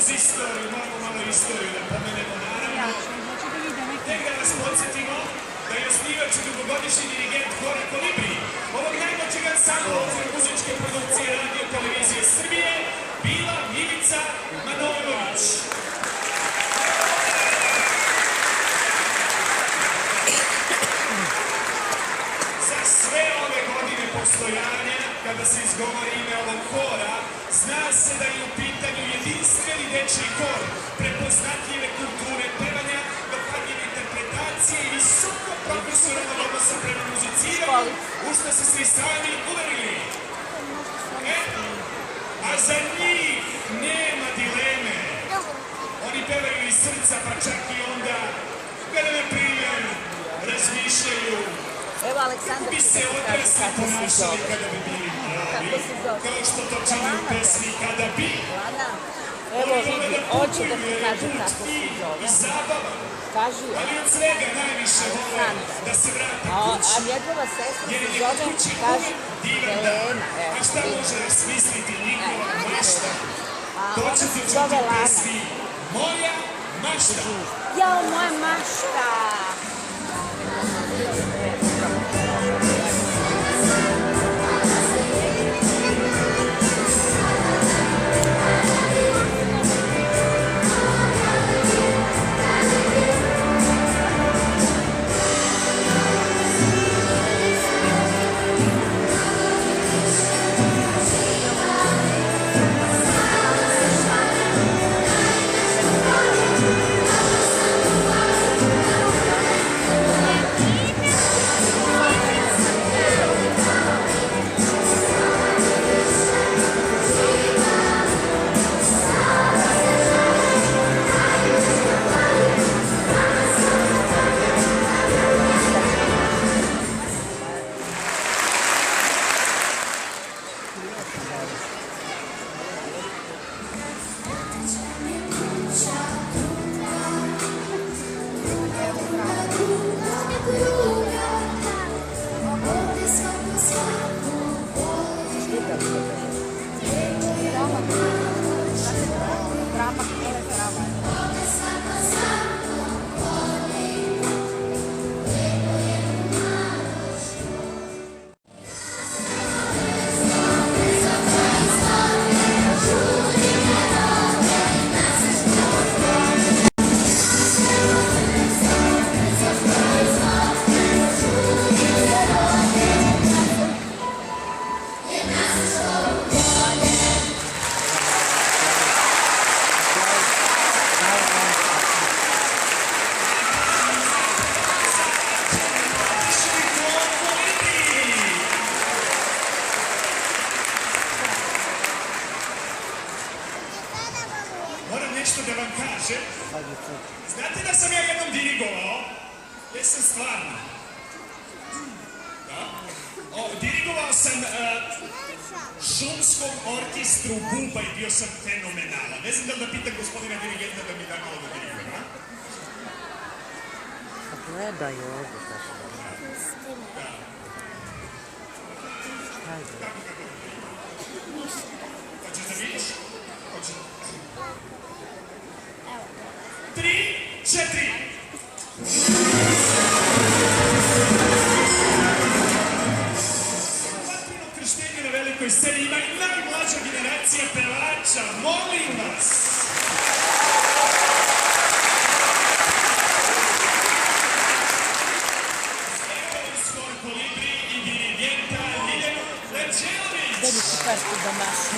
kroz istoriju, malo istoriju da pomenemo, naravno. Tek da vas podsjetimo da je osnivač i dugogodišnji dirigent Hora Kolibri, ovog najmlađeg ansambla muzičke produkcije Radio Televizije Srbije, bila Milica Manojlović. Za sve ove godine postojanja, kada se izgovori ime ovog hora, zna se da je u pitanju jedinstveni dečiji hor, prepoznatljive kulture pevanja, dopadljive interpretacije i visoko profesionalnog odnosa prema muziciranju, u što se svi sami uverili. A za njih nema dileme. Oni pevaju iz srca, pa čak i onda, kada na primjer razmišljaju, bi se odrasli ponašali kada bi bili mladi, kao što to čini u pesmi Kada bi. Evo vidi, hoću da ti kažem kako se zove. Zabava. Kaži je. Ali od svega najviše vole da se vrate kući. A njegova sestra se zove, kaže, Helena. A šta može smisliti njihova mašta? A ona se zove Lana. Moja mašta. Jao, moja mašta. Nešto da vam kažem, znate da sam ja jednom dirigovao, jesam stvarno, dirigovao sam šumskom orkestru Buba i bio sam fenomenalan. Ne znam da li da pitam gospodina dirigenta da mi da malo da dirigujem, a? Gledaj ovdje, kako da. Kako? Hoćeš da vidiš? Hoćeš. 3, 4. Vatreno krštenje na velikoj sceni ima i najmlađa generacija pevača. Molim vas! Evo iz Hora Kolibri i dirigenta Ljiljanu Rađelović. Da bi se kašti da mašu.